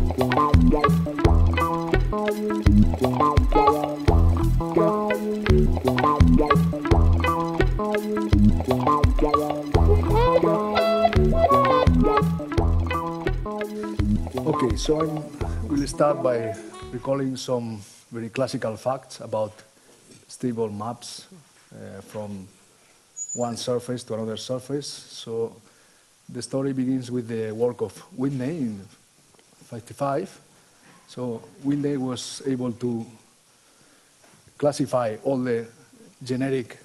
Okay, so I will start by recalling some very classical facts about stable maps from one surface to another surface. So the story begins with the work of Whitney in 1955. So Whitney was able to classify all the generic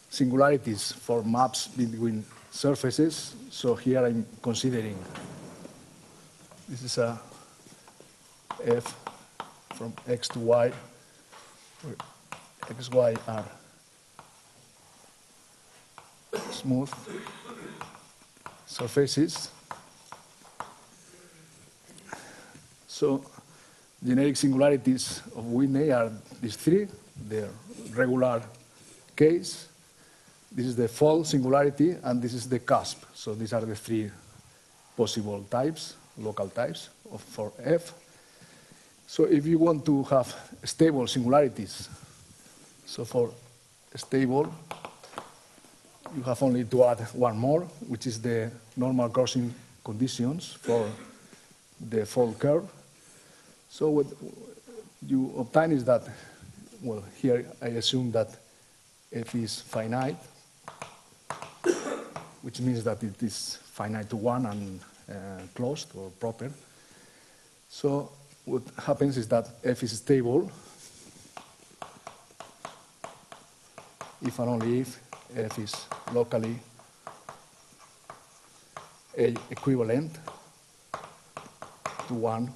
singularities for maps between surfaces. So here I'm considering this is a f from x to y, where x, y are smooth surfaces. So generic singularities of Whitney are these three: the regular case, this is the fold singularity, and this is the cusp. So these are the three possible types, local types for F. So if you want to have stable singularities, so for stable, you have only to add one more, which is the normal crossing conditions for the fold curve. So what you obtain is that, well, here I assume that F is finite, which means that it is finite to 1 and closed or proper. So what happens is that F is stable if and only if F is locally A equivalent to one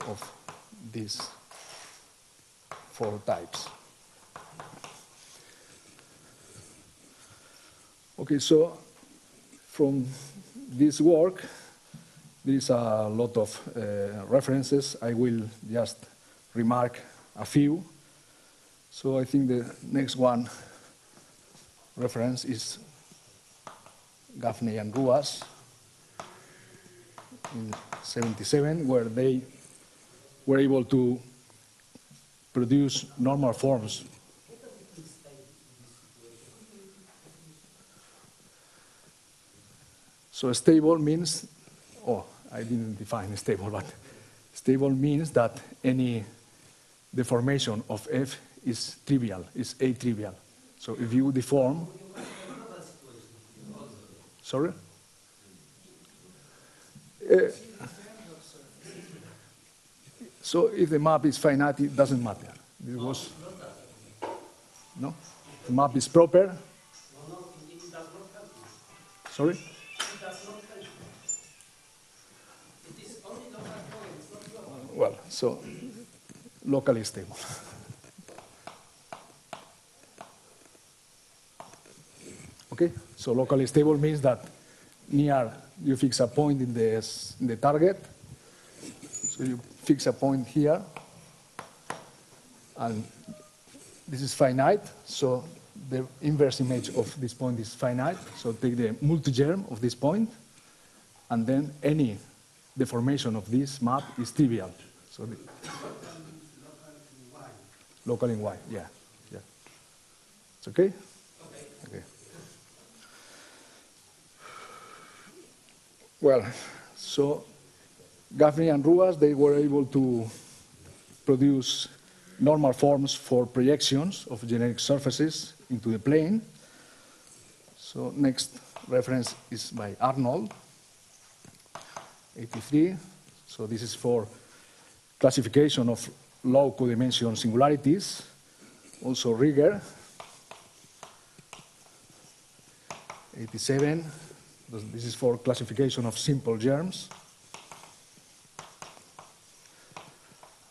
of these four types. Okay, so from this work, there is a lot of references. I will just remark a few. So I think the next one reference is Gaffney and Ruas in 1977, where they were able to produce normal forms. So stable means, oh, I didn't define stable, but stable means that any deformation of F is trivial, is atrivial. So if you deform, sorry? So if the map is finite, it doesn't matter. It was, no? The map is proper. Sorry? Well, so locally stable. Okay, so locally stable means that near you fix a point in the target. So you fix a point here, and this is finite. So the inverse image of this point is finite. So take the multi-germ of this point, and then any deformation of this map is trivial. So the local in Y, yeah. It's okay? Okay. Well, so Gaffney and Ruas, they were able to produce normal forms for projections of generic surfaces into the plane. So next reference is by Arnold, 83. So this is for classification of low codimension singularities. Also Rieger, 87. This is for classification of simple germs.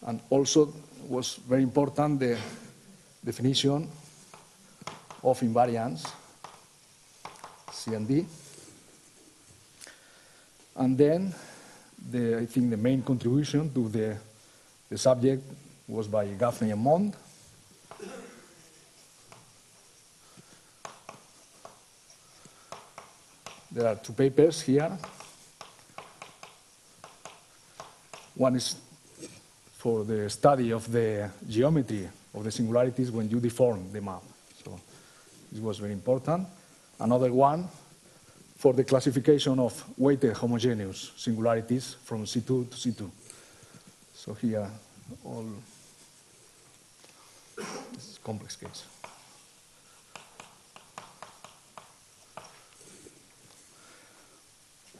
And also was very important the definition of invariants, C and D. And then I think the main contribution to the subject was by Gaffney and Mond. There are two papers here. One is for the study of the geometry of the singularities when you deform the map. So this was very important. Another one for the classification of weighted homogeneous singularities from C2 to C2. So here, all this is a complex case.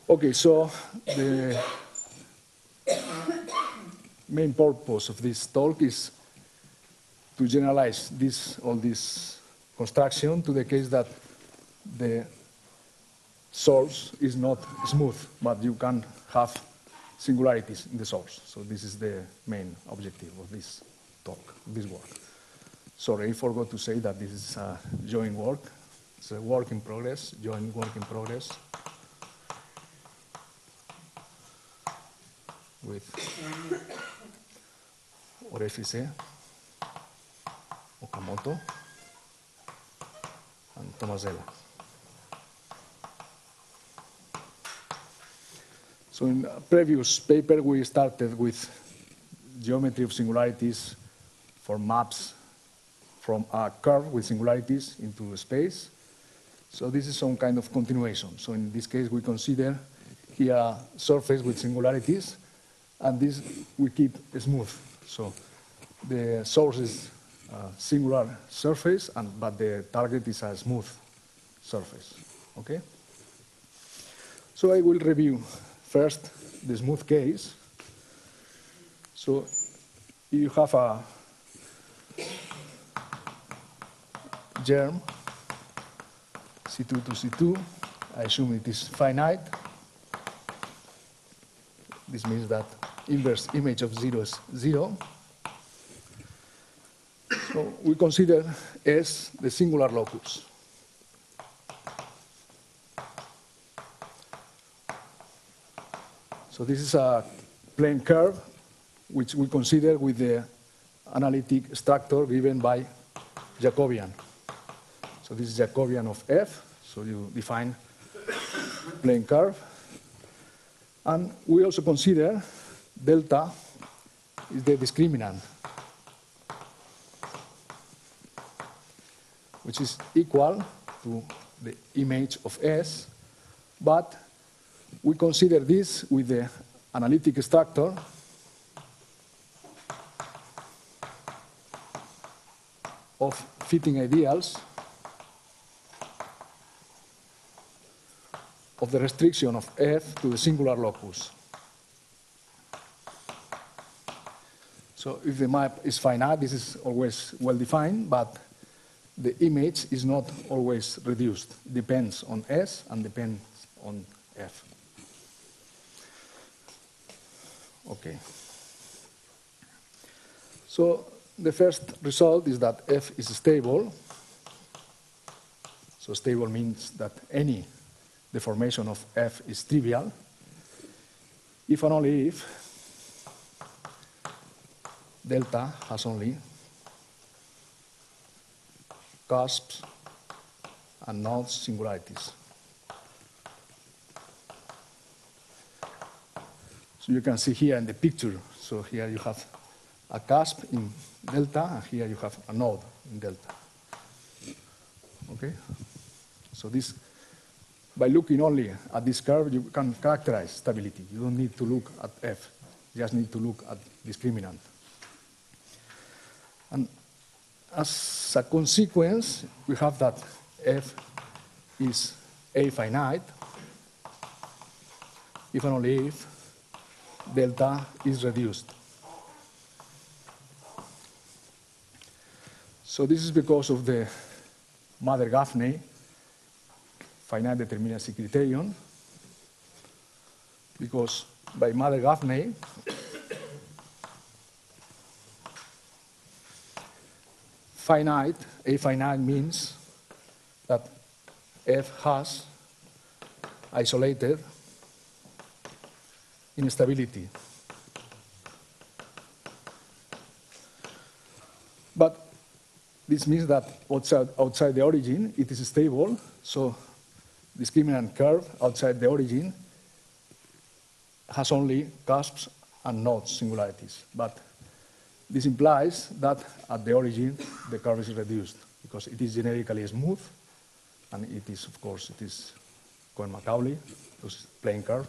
Okay, so the main purpose of this talk is to generalize all this construction to the case that the source is not smooth, but you can have singularities in the source. So this is the main objective of this talk, this work. Sorry, I forgot to say that this is a joint work. It's a work in progress, joint work in progress with Orefice, Okamoto, and Tomasella. So in a previous paper, we started with geometry of singularities for maps from a curve with singularities into space. So this is some kind of continuation. So in this case, we consider here a surface with singularities, and this we keep smooth. So the source is a singular surface, but the target is a smooth surface. Okay? So I will review first the smooth case. So you have a germ, C2 to C2. I assume it is finite. This means that inverse image of 0 is 0. So we consider S the singular locus. So this is a plane curve, which we consider with the analytic structure given by Jacobian. So this is Jacobian of F. So you define plane curve. And we also consider delta is the discriminant, which is equal to the image of S, but we consider this with the analytic structure of fitting ideals of the restriction of F to the singular locus. So if the map is finite, this is always well defined, but the image is not always reduced. It depends on S and depends on F. Okay. So the first result is that F is stable. So stable means that any deformation of F is trivial if and only if delta has only cusps and not singularities. So you can see here in the picture, so here you have a cusp in delta, and here you have a node in delta. Okay? So this, by looking only at this curve, you can characterize stability. You don't need to look at F. You just need to look at discriminant. And as a consequence, we have that F is A-finite, if and only if delta is reduced. So this is because of the Mather-Gaffney finite determinacy criterion, because by Mather-Gaffney, finite, A-finite means that F has isolated instability. But this means that outside the origin, it is stable, so discriminant curve outside the origin has only cusps and nodes singularities. But this implies that at the origin, the curve is reduced because it is generically smooth, and it is, of course, it is Cohen-Macaulay, because it's a plane curve.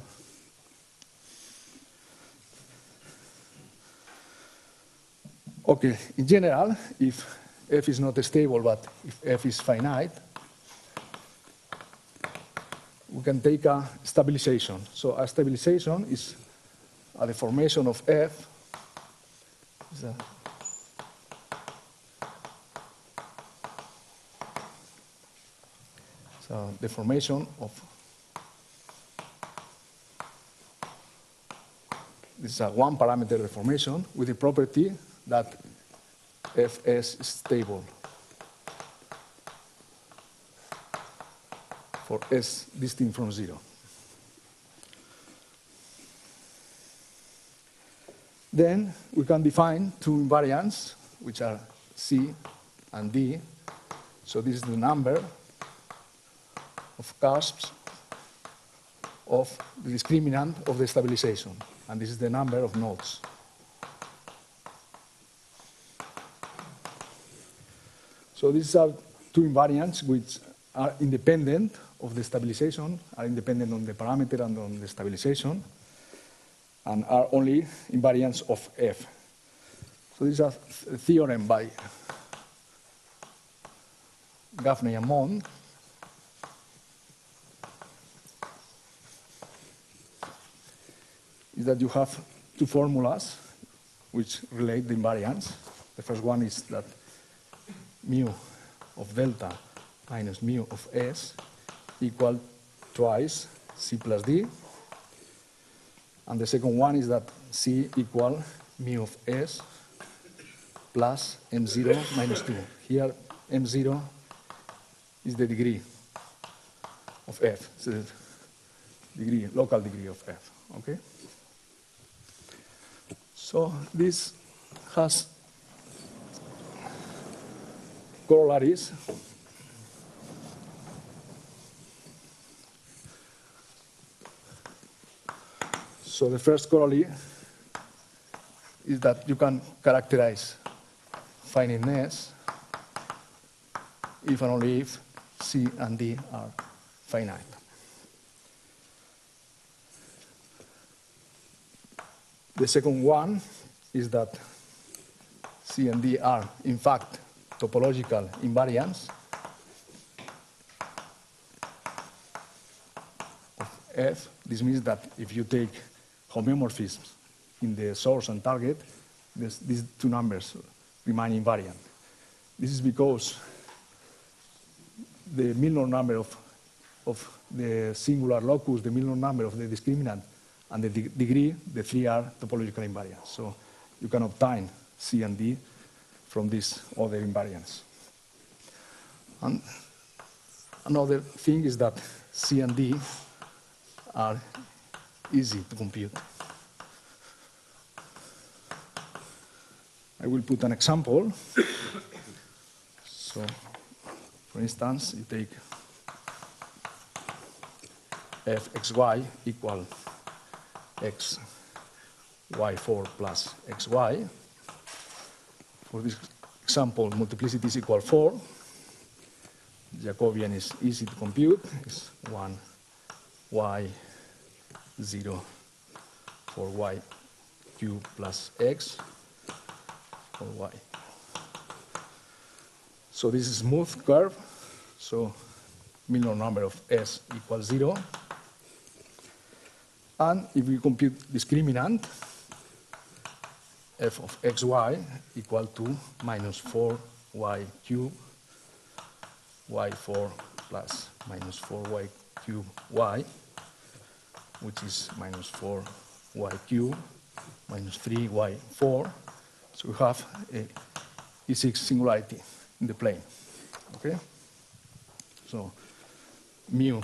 Okay, in general, if f is not stable, but if f is finite, we can take a stabilization. So a stabilization is a deformation of f. So deformation of, this is a one-parameter deformation with the property that fs is stable for s distinct from 0. Then we can define two invariants, which are C and D. So this is the number of cusps of the discriminant of the stabilization, and this is the number of nodes. So these are two invariants which are independent of the stabilization, are independent on the parameter and on the stabilization, and are only invariants of f. So this is a theorem by Gaffney and Mond. Is that you have two formulas which relate the invariants. The first one is that mu of delta minus mu of s equal twice c plus d. And the second one is that c equal mu of s plus m0 minus 2. Here, m0 is the degree of f, so the degree, local degree of f, okay? So this has corollaries. So the first corollary is that you can characterize finiteness if and only if C and D are finite. The second one is that C and D are, in fact, topological invariants of F. This means that if you take homeomorphisms in the source and target, these two numbers remain invariant. This is because the Milnor number of the singular locus, the Milnor number of the discriminant, and the degree, the three are topological invariants. So you can obtain C and D from these other invariants. And another thing is that C and D are easy to compute. I will put an example. So, for instance, you take fxy equal x y4 plus xy. For this example, multiplicity is equal 4. Jacobian is easy to compute. It's 1 y 0 for y cube plus x for y. So this is a smooth curve. So Milnor number of s equals 0. And if we compute discriminant, f of xy equal to minus 4y cube y4 plus minus 4y cube y, which is minus 4y cube minus 3y4. So we have a ICIS singularity in the plane. Okay? So mu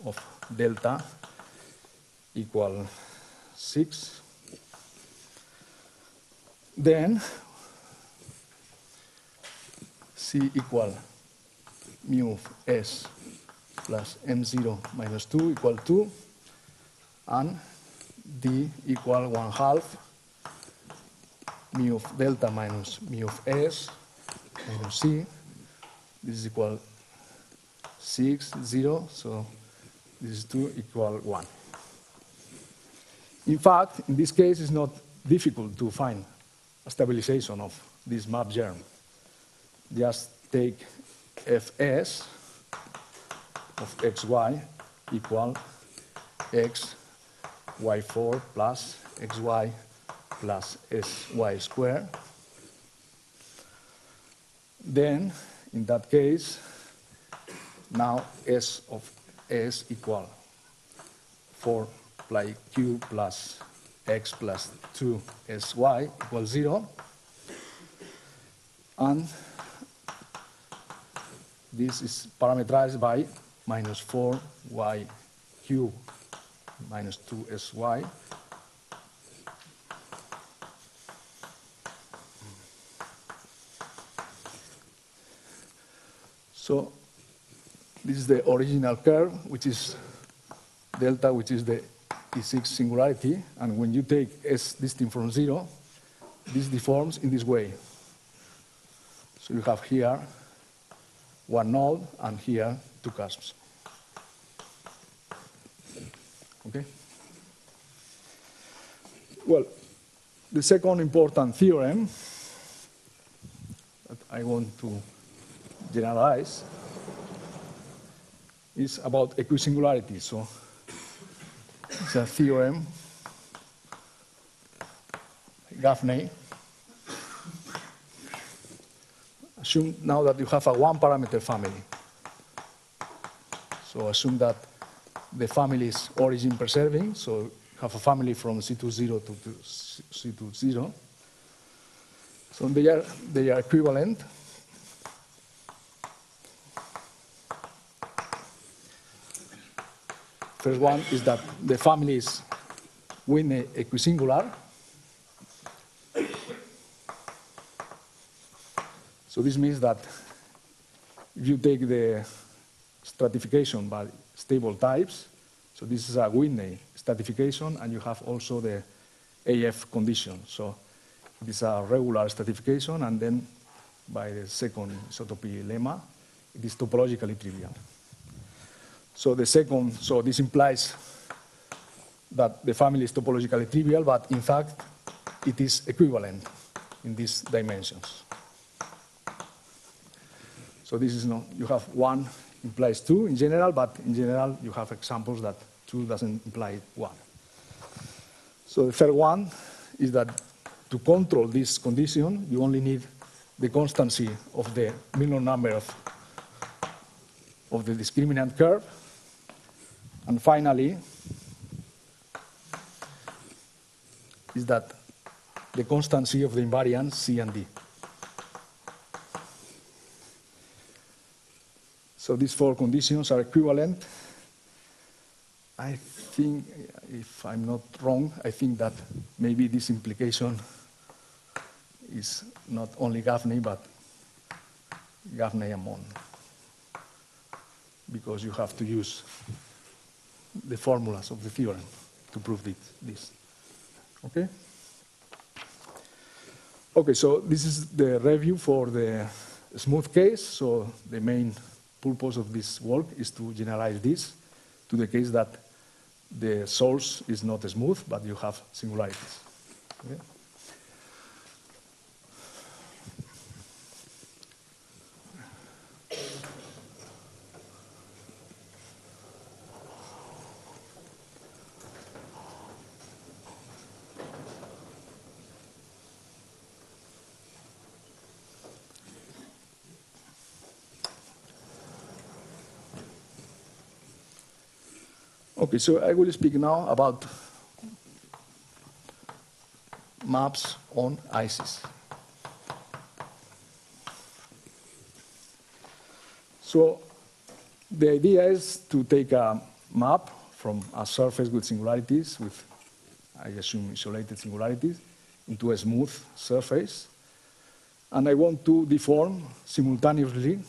of delta equal 6. Then C equal mu of S plus m0 minus 2 equal 2, and d equal 1/2 mu of delta minus mu of s minus c. This is equal 6, 0, so this is 2 equal 1. In fact, in this case, it's not difficult to find a stabilization of this map germ. Just take fs of xy equal x y4 plus xy plus sy squared. Then, in that case, now s of s equal 4 pi q plus x plus 2 sy equals 0. And this is parameterized by minus 4y cube minus 2 sy. So this is the original curve, which is delta, which is the E6 singularity. And when you take S distinct from 0, this deforms in this way. So you have here one node and here two cusps. Okay? Well, the second important theorem that I want to generalize is about equisingularity. So it's a theorem, Gaffney. Assume now that you have a one-parameter family. So assume that the family is origin-preserving, so you have a family from C20 to C20. So they are equivalent. First one is that the family is Whitney equisingular. So this means that if you take the stratification by stable types, so this is a Whitney stratification, and you have also the AF condition. So it is a regular stratification, and then by the second isotopy lemma, it is topologically trivial. So so this implies that the family is topologically trivial, but in fact, it is equivalent in these dimensions. So this is you have 1 implies 2 in general, but in general, you have examples that 2 doesn't imply 1. So the third one is that to control this condition, you only need the constancy of the Milnor number of the discriminant curve. And finally, is that the constancy of the invariants C and D. So these 4 conditions are equivalent. I think, if I'm not wrong, I think that maybe this implication is not only Gaffney, but Gaffney and Mon, because you have to use the formulas of the theorem to prove this. Okay? Okay, so this is the review for the smooth case. So the main purpose of this work is to generalize this to the case that the source is not smooth, but you have singularities. Okay? Okay, so I will speak now about maps on ICIS. So the idea is to take a map from a surface with singularities, with, I assume, isolated singularities, into a smooth surface. And I want to deform simultaneously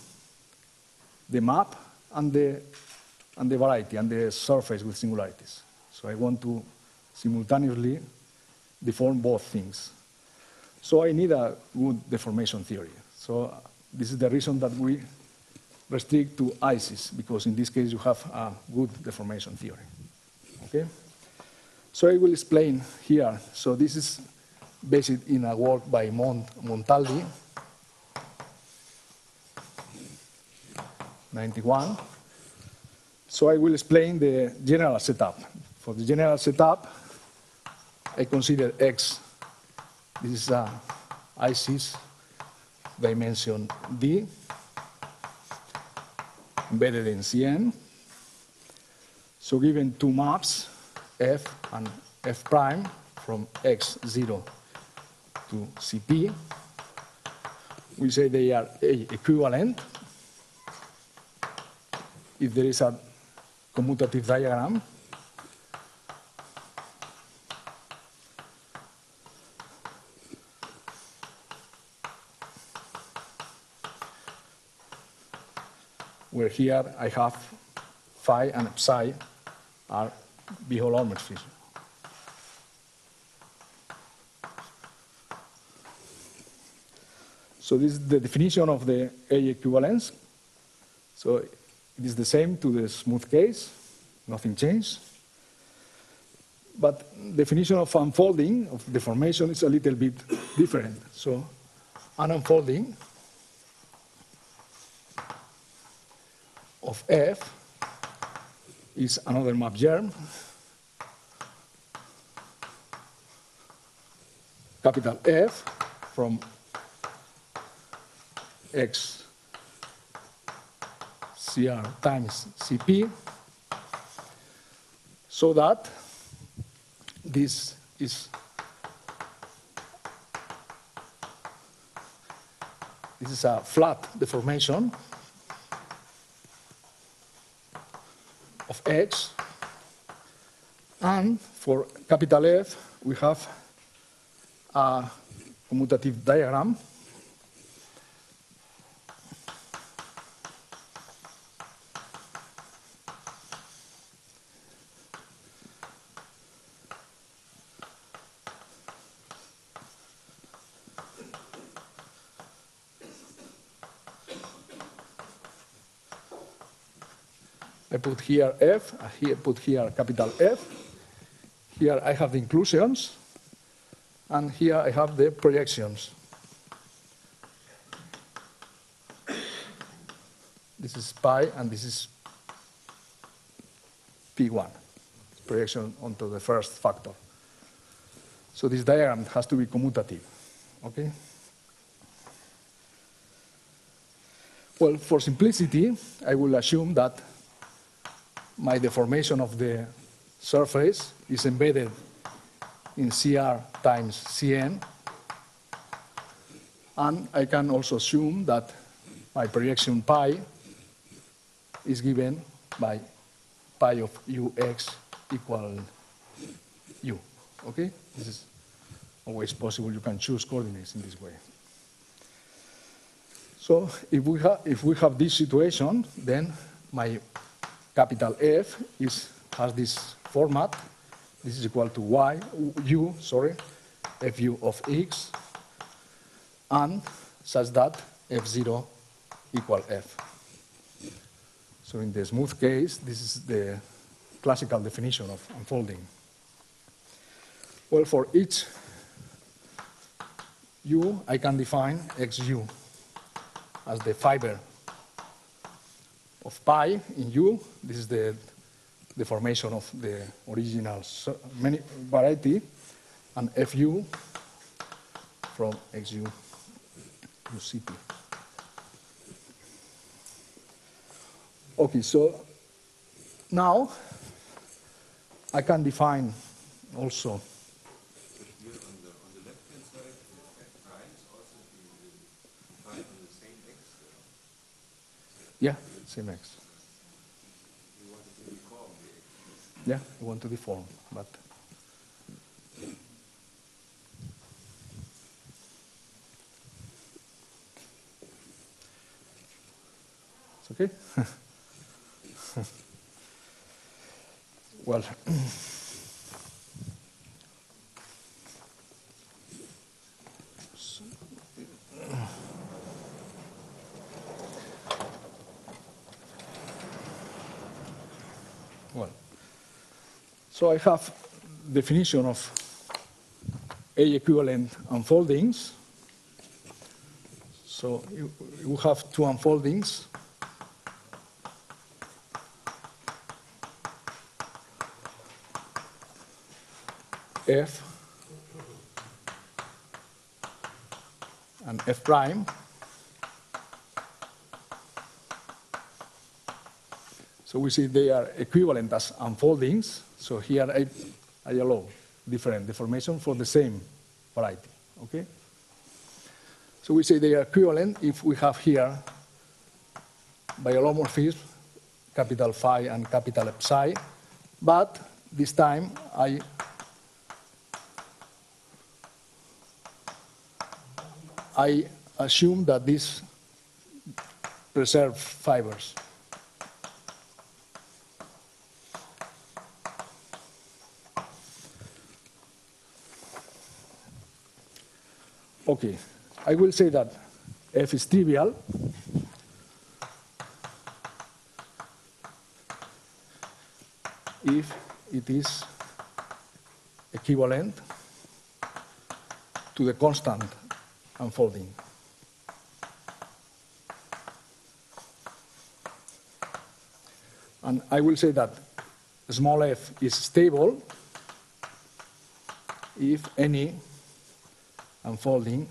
the map and the and the variety and the surface with singularities. So I want to simultaneously deform both things. So I need a good deformation theory. So this is the reason that we restrict to ICIS, because in this case you have a good deformation theory. Okay? So I will explain here. So this is based in a work by Montaldi, 91. So I will explain the general setup. For the general setup, I consider X, this is a ICIS dimension D, embedded in Cn. So given two maps, F and F prime, from X0 to Cp, we say they are equivalent if there is a commutative diagram where here I have phi and psi are B-whole homomorphism. So this is the definition of the A equivalence. So it is the same to the smooth case, nothing changed. But definition of unfolding, of deformation, is a little bit different. So an unfolding of F is another map germ, capital F from X CR times CP, so that this is a flat deformation of X, and for capital F we have a commutative diagram I put here F, I put here capital F. Here I have the inclusions, and here I have the projections. This is pi, and this is P1, projection onto the first factor. So this diagram has to be commutative, okay? Well, for simplicity, I will assume that my deformation of the surface is embedded in CR times Cn, and I can also assume that my projection pi is given by pi of ux equal u, okay? This is always possible. You can choose coordinates in this way. So if we have this situation, then my capital F has this format. This is equal to fu of x, and such that f0 equal f. So in the smooth case, this is the classical definition of unfolding. Well, for each u, I can define xu as the fiber of pi in u. This is the deformation of the original variety, and fu from xu to cp. Okay, so now I can define also. Here on the left-hand side, the f primes also defined on the same x. Yeah, same x. You wanted to deform the x. Yeah, I want to deform, but it's okay. Well, so I have definition of A equivalent unfoldings. So you have two unfoldings. F and F prime. So we see they are equivalent as unfoldings. So here I allow different deformation for the same variety. Okay? So we say they are equivalent if we have here biolomorphism, capital phi and capital psi, but this time I assume that these preserve fibers. Okay, I will say that F is trivial if it is equivalent to the constant unfolding. And I will say that small f is stable if any unfolding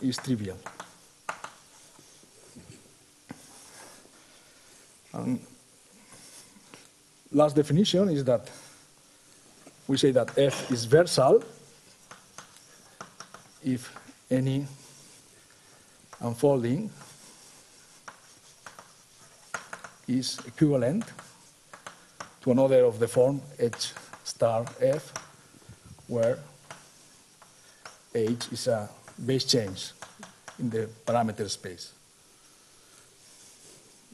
is trivial. And last definition is that we say that F is versal if any unfolding is equivalent to another of the form H star F, where H is a base change in the parameter space.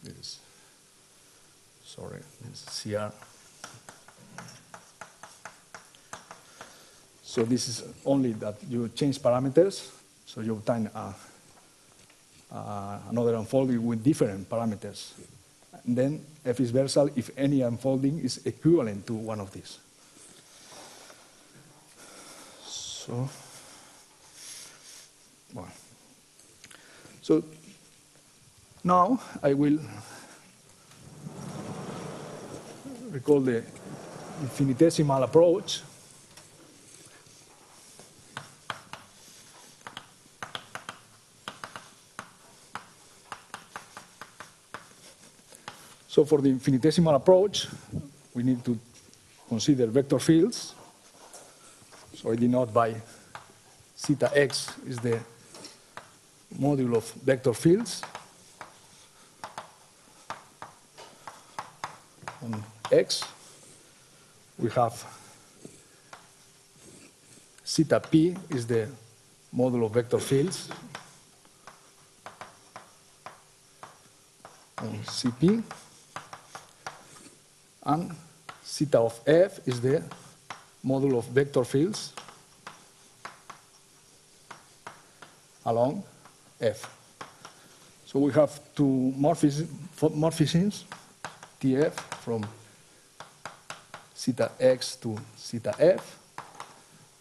This is CR. So this is only that you change parameters, so you obtain another unfolding with different parameters. And then F is versal if any unfolding is equivalent to one of these. So now I will recall the infinitesimal approach. So for the infinitesimal approach, we need to consider vector fields. So I denote by zeta x is the module of vector fields. On x, we have zeta p is the module of vector fields. On Cp, and zeta of f is the module of vector fields along f. So we have two morphisms, Tf from zeta x to zeta f,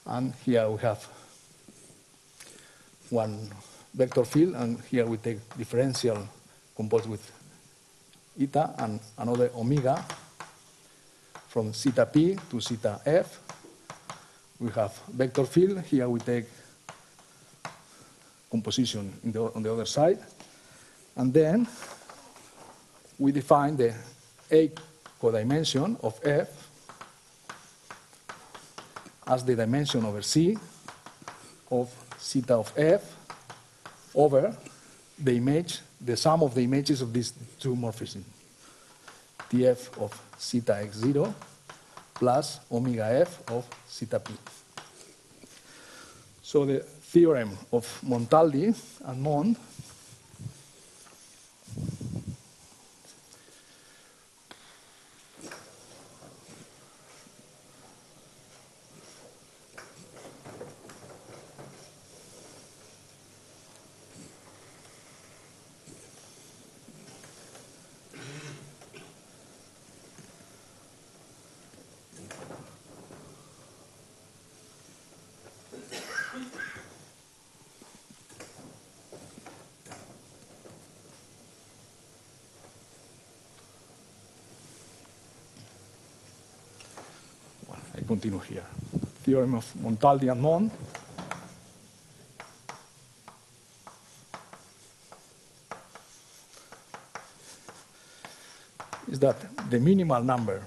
and here we have one vector field, and here we take differential composed with eta and another omega from zeta p to zeta f. We have vector field. Here we take composition on the other side. And then we define the A codimension of f as the dimension over C of zeta of f over the image, the sum of the images of these two morphisms, Tf of zeta x0 plus omega f of zeta p. So the theorem of Montaldi and Mond continue here. Theorem of Montaldi and Mond. Is that the minimal number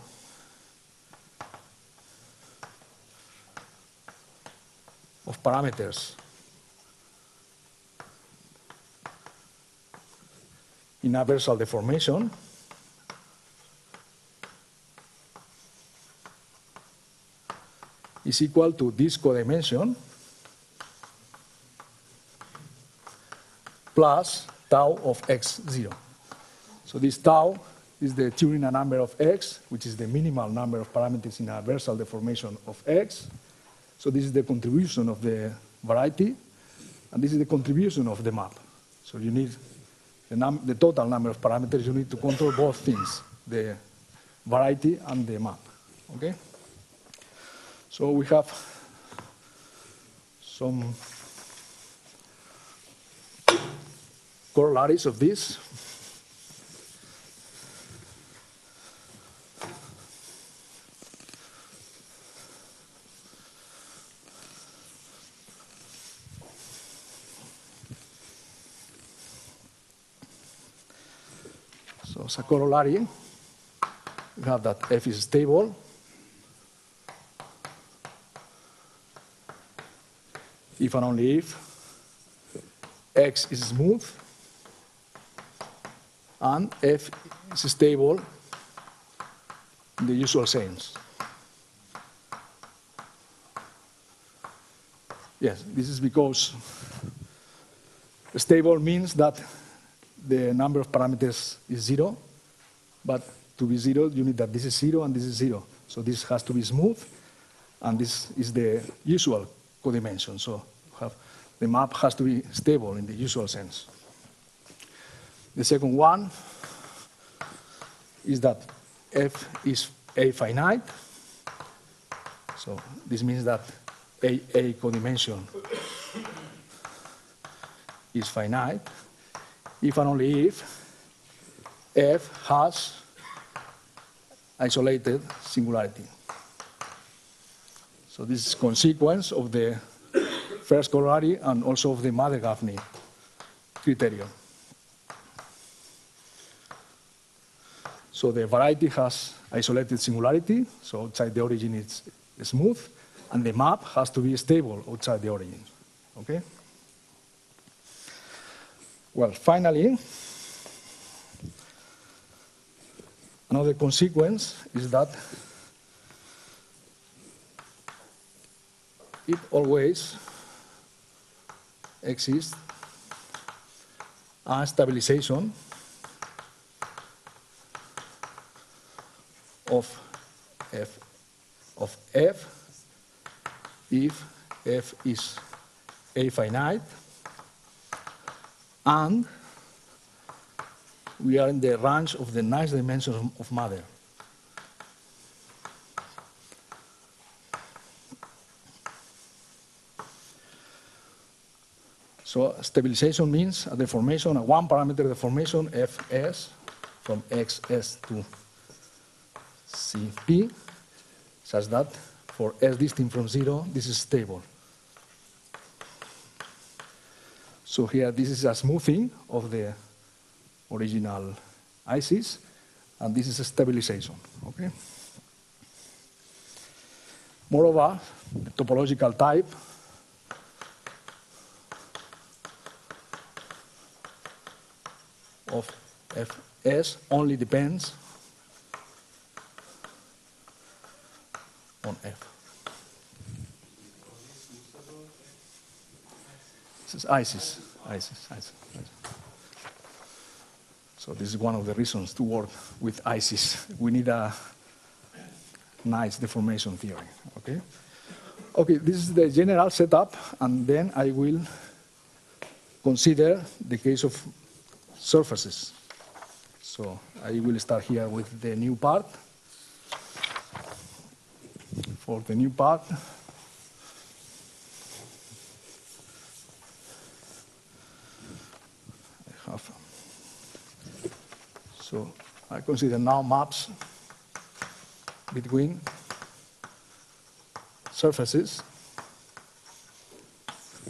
of parameters in a versal deformation is equal to this codimension plus tau of x0. So this tau is the Turing number of x, which is the minimal number of parameters in a versal deformation of x. So this is the contribution of the variety, and this is the contribution of the map. So you need the total number of parameters. You need to control both things, the variety and the map. Okay? So we have some corollaries of this. So as a corollary, we have that f is stable if and only if x is smooth and f is stable in the usual sense. Yes, this is because stable means that the number of parameters is 0, but to be 0, you need that this is 0 and this is 0. So this has to be smooth, and this is the usual codimension. So the map has to be stable in the usual sense. The second one is that f is a finite. So this means that a codimension is finite if and only if f has isolated singularity. So this is consequence of the first corollary and also of the Mathe-Gaffney criterion. So the variety has isolated singularity, so outside the origin it's smooth, and the map has to be stable outside the origin. Okay? Well, finally, another consequence is that it always exists a stabilization of f if f is a finite and we are in the range of the nice dimensions of matter. So stabilization means a deformation, a one-parameter deformation, fs, from xs to cp, such that for s distinct from 0, this is stable. So here, this is a smoothing of the original ICIS, and this is a stabilization. Okay? Moreover, the topological type of fs only depends on f. This is ICIS. So this is one of the reasons to work with ICIS. We need a nice deformation theory. Okay? Okay, this is the general setup, and then I will consider the case of surfaces. So I will start here with the new part. For the new part, so I consider now maps between surfaces.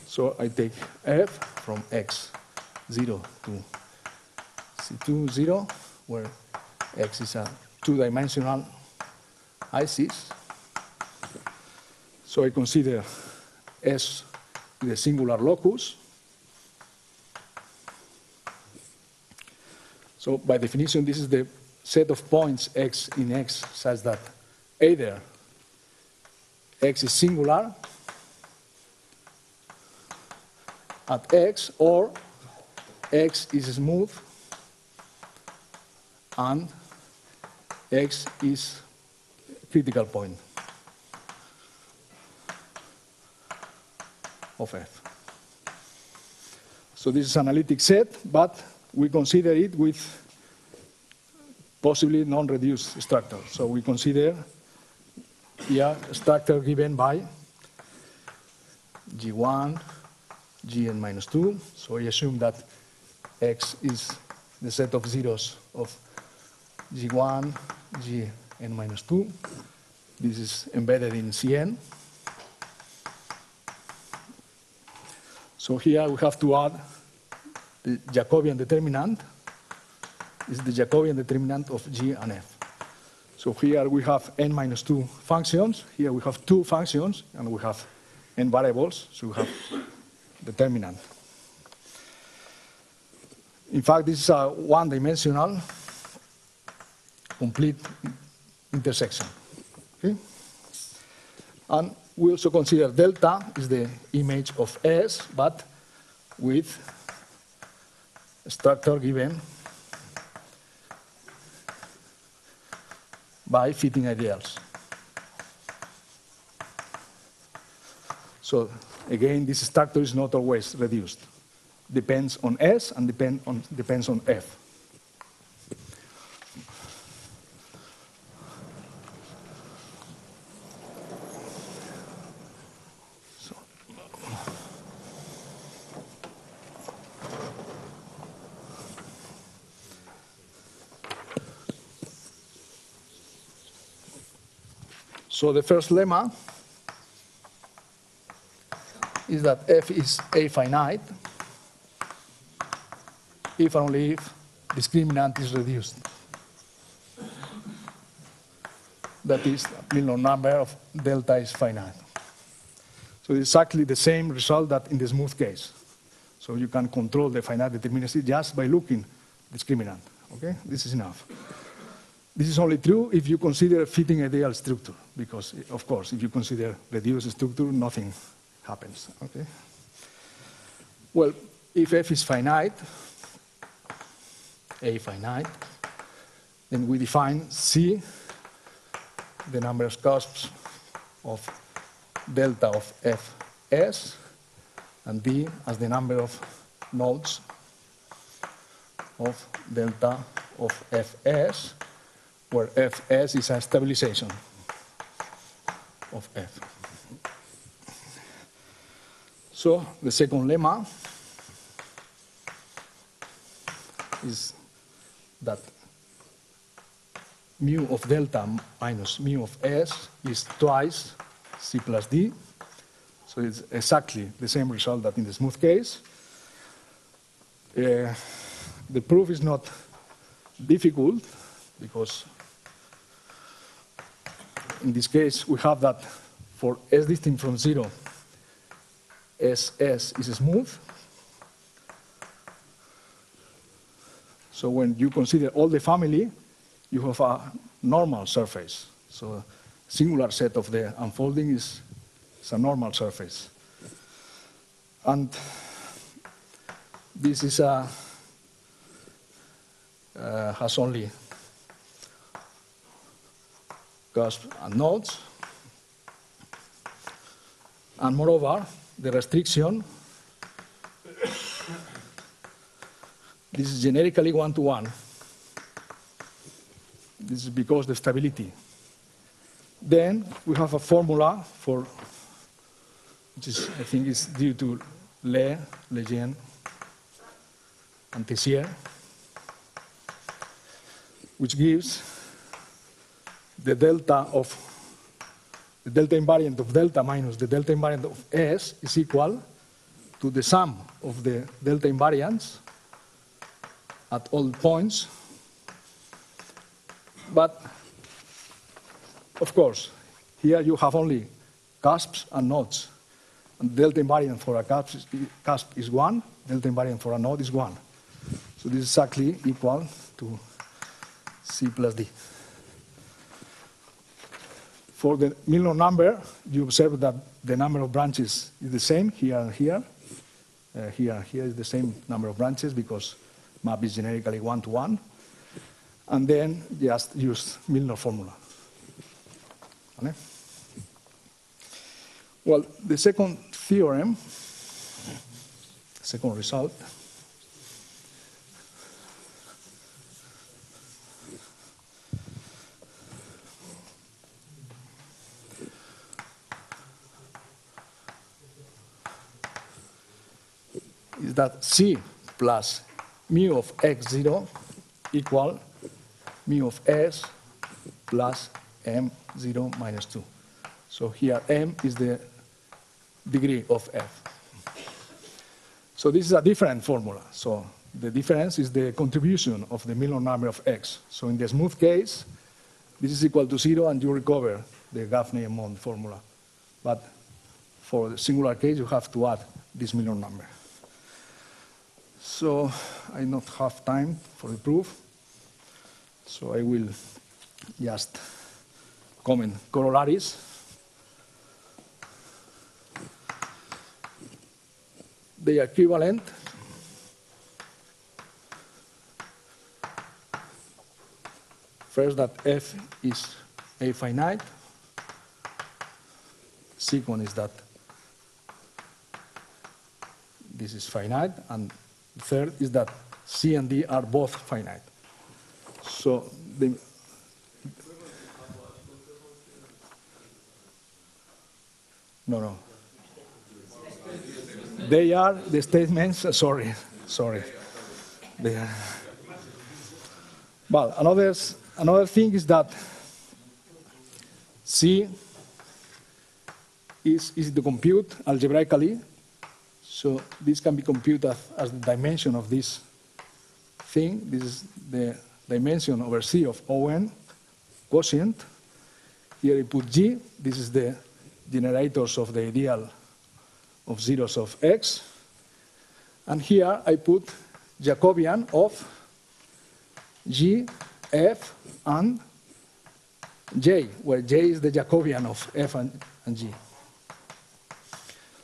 So I take f from x0 to C2, 0, where x is a two-dimensional ICIS. So I consider S with a singular locus. So by definition, this is the set of points x in X such that either X is singular at X or X is smooth and X is critical point of F. So this is analytic set, but we consider it with possibly non-reduced structure. So we consider here a structure given by G1, Gn minus 2. So I assume that X is the set of zeros of G1, Gn minus 2. This is embedded in Cn. So here we have to add the Jacobian determinant. This is the Jacobian determinant of G and F. So here we have n minus 2 functions. Here we have 2 functions, and we have n variables. So we have determinant. In fact, this is a one-dimensional complete intersection. Okay? And we also consider delta is the image of S, but with a structure given by fitting ideals. So again, this structure is not always reduced. Depends on S and depends on F. So the first lemma is that F is A-finite if and only if discriminant is reduced. That is, the Milnor number of delta is finite. So it's exactly the same result that in the smooth case. So you can control the finite determinacy just by looking discriminant. Okay, this is enough. This is only true if you consider fitting ideal structure, because, of course, if you consider reduced structure, nothing happens. Okay? Well, if F is finite, A finite, then we define C, the number of cusps of delta of Fs, and D as the number of nodes of delta of Fs, where Fs is a stabilization of F. So the second lemma is that mu of delta minus mu of S is twice C plus D. So it's exactly the same result that in the smooth case. The proof is not difficult because in this case we have that for S distinct from 0, SS is smooth. So when you consider all the family, you have a normal surface. So a singular set of the unfolding is a normal surface. And this is has only cusps and nodes. And moreover, the restriction, this is generically one-to-one. This is because the stability. Then we have a formula for, which is, I think is due to Lejeune, and Tessier, which gives the delta of the delta invariant of delta minus the delta invariant of S is equal to the sum of the delta invariants at all points. But, of course, here you have only cusps and nodes. And delta invariant for a cusp is 1, delta invariant for a node is 1. So this is exactly equal to C plus D. For the Milnor number, you observe that the number of branches is the same here and here. Here and here is the same number of branches because map is generically 1 to 1. And then just use Milnor formula. Okay? Well, the second theorem, second result, is that C plus mu of x0 equal mu of S plus M0 minus 2. So here M is the degree of F. So this is a different formula. So the difference is the contribution of the Milnor number of X. So in the smooth case, this is equal to 0 and you recover the Gaffney and Mond formula. But for the singular case, you have to add this Milnor number. So I not have time for the proof. So I will just comment corollaries. The equivalent first that F is a finite. Second is that this is finite, and third is that C and D are both finite. So the no. They are the statements, sorry. They are. Well, another thing is that C is easy to compute algebraically. So this can be computed as the dimension of this thing. This is the dimension over C of ON quotient. Here I put G. This is the generators of the ideal of zeros of X. And here I put Jacobian of G, F, and J, where J is the Jacobian of F and G.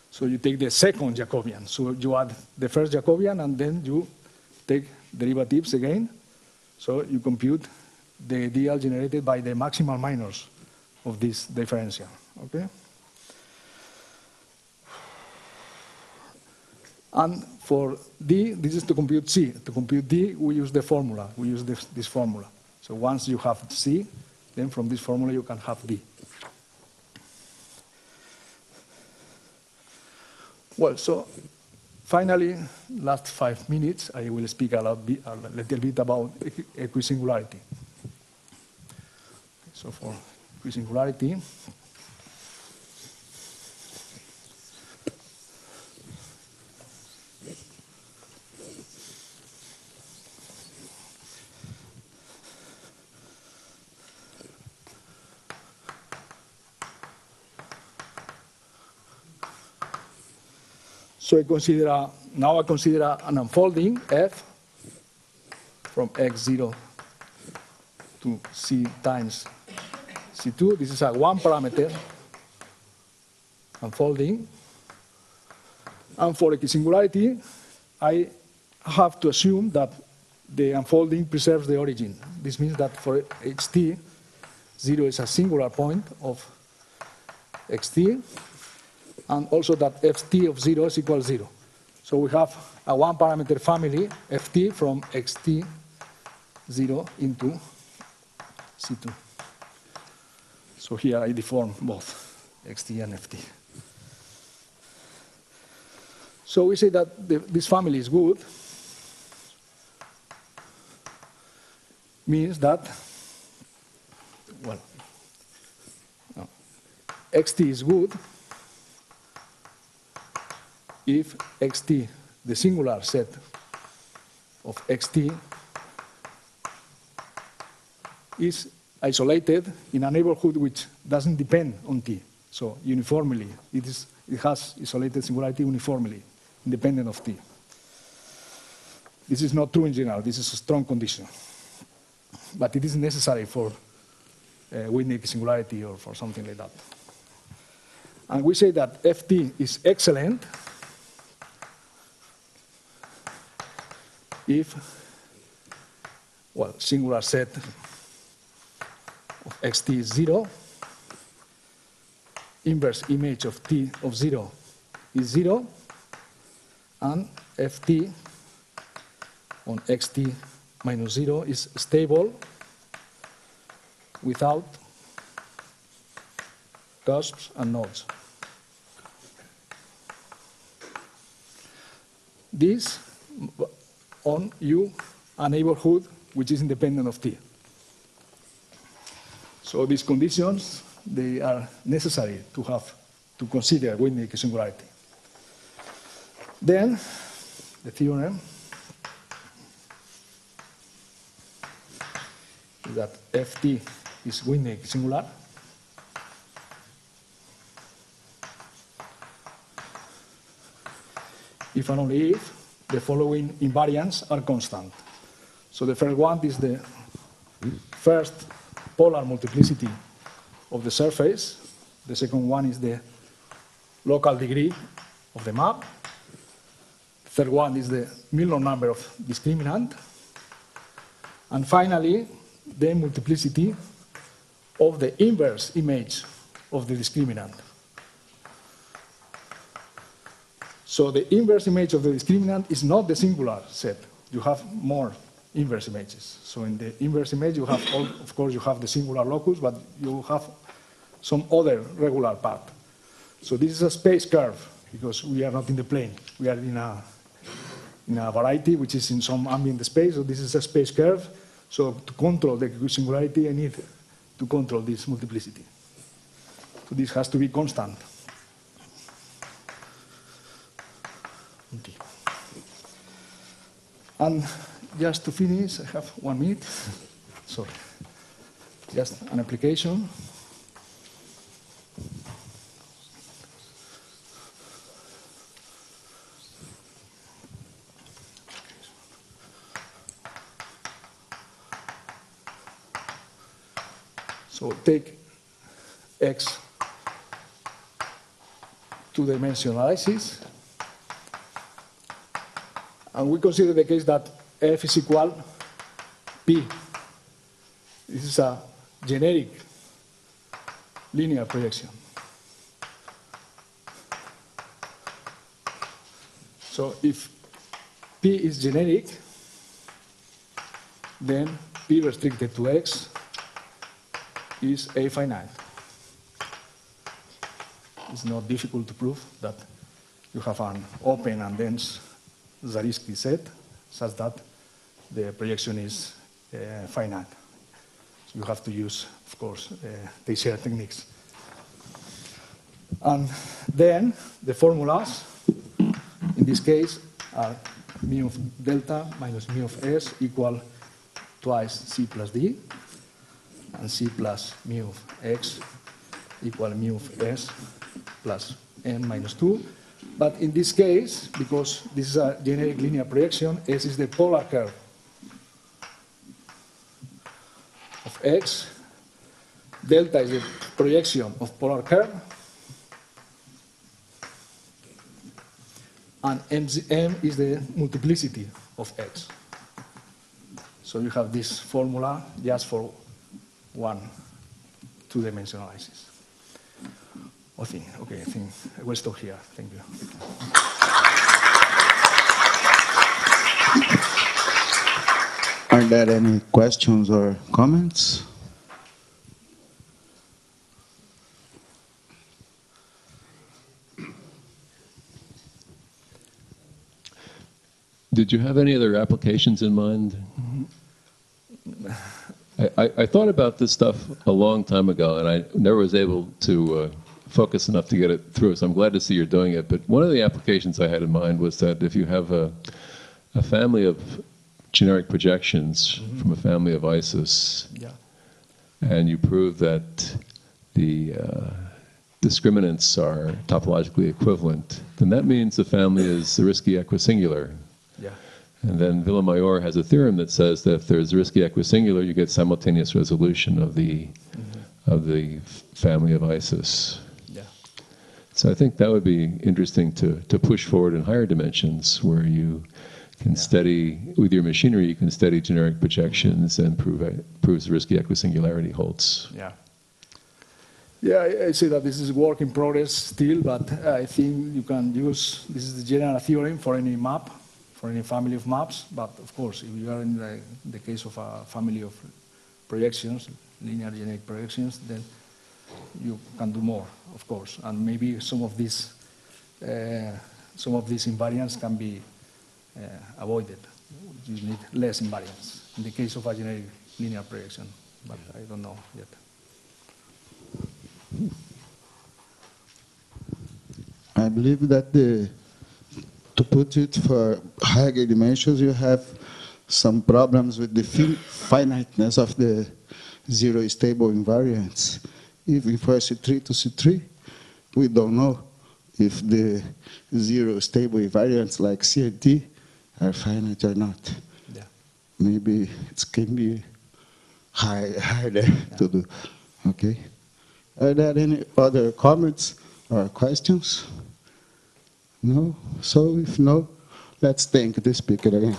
So you take the second Jacobian. So you add the first Jacobian, and then you take derivatives again. So you compute the ideal generated by the maximal minors of this differential. Okay? And for D, this is to compute C. To compute D, we use the formula. We use this formula. So once you have C, then from this formula you can have D. Well, so finally, last 5 minutes, I will speak a little bit about equisingularity. So for equisingularity, so now I consider an unfolding F from x0 to C times C2. This is a one parameter unfolding. And for equisingularity, I have to assume that the unfolding preserves the origin. This means that for xt, 0 is a singular point of xt, and also that ft of 0 is equal to 0. So we have a one-parameter family, ft, from xt 0 into C2. So here I deform both xt and ft. So we say that this family is good, means that, well, xt is good if xt, the singular set of xt, is isolated in a neighborhood which doesn't depend on t. So uniformly, it has isolated singularity uniformly, independent of t. This is not true in general. This is a strong condition. But it is necessary for Whitney equisingularity or for something like that. And we say that ft is excellent if, well, singular set of xt is 0, inverse image of t of 0 is 0, and ft on xt minus 0 is stable without cusps and nodes. This on U, a neighborhood which is independent of T. So these conditions, they are necessary to consider Whitney equisingularity. Then, the theorem is that Ft is Whitney equisingular if and only if the following invariants are constant. So the first one is the first polar multiplicity of the surface. The second one is the local degree of the map. The third one is the Milnor number of discriminant. And finally, the multiplicity of the inverse image of the discriminant. So the inverse image of the discriminant is not the singular set. You have more inverse images. So in the inverse image, you have, of course, you have the singular locus, but you have some other regular part. So this is a space curve, because we are not in the plane. We are in a variety, which is in some ambient space. So this is a space curve. So to control the singularity, I need to control this multiplicity. So this has to be constant. And just to finish, I have 1 minute. Sorry. Just an application. So take X two-dimensional ICIS, and we consider the case that F is equal P. This is a generic linear projection. So if P is generic, then P restricted to X is A finite. It's not difficult to prove that you have an open and dense Zariski set such that the projection is finite. So you have to use, of course, Teixeira techniques. And then the formulas, in this case, are mu of delta minus mu of S equal twice C plus D, and C plus mu of X equal mu of S plus N minus 2. But in this case, because this is a generic linear projection, S is the polar curve of X, delta is the projection of polar curve, and M is the multiplicity of X. So you have this formula just for one two-dimensional ICIS. Okay, I think I will stop here. Thank you. Are there any questions or comments? Did you have any other applications in mind? I thought about this stuff a long time ago, and I never was able to focused enough to get it through, so I'm glad to see you're doing it. But one of the applications I had in mind was that if you have a family of generic projections from a family of ICIS, Yeah. and you prove that the discriminants are topologically equivalent, then that means the family is risky equisingular. Yeah. And then Villamayor has a theorem that says that if there's risky equisingular, you get simultaneous resolution of the family of ICIS. Yeah. So I think that would be interesting to push forward in higher dimensions, where you can study, with your machinery, you can study generic projections and proves risky equisingularity holds. Yeah. Yeah, I say that this is work in progress still, but I think you can use, this is the general theorem for any map, for any family of maps, but of course, if you are in the case of a family of projections, linear generic projections, then you can do more, of course, and maybe some of these invariants can be avoided. You need less invariants in the case of a generic linear projection, but I don't know yet. I believe that to put it for higher dimensions, you have some problems with the finiteness of the zero stable invariants. If we for C3 to C3, we don't know if the zero stable invariants like C and D are finite or not. Yeah. Maybe it can be harder to do. Okay. Are there any other comments or questions? No? So if no, let's thank the speaker again.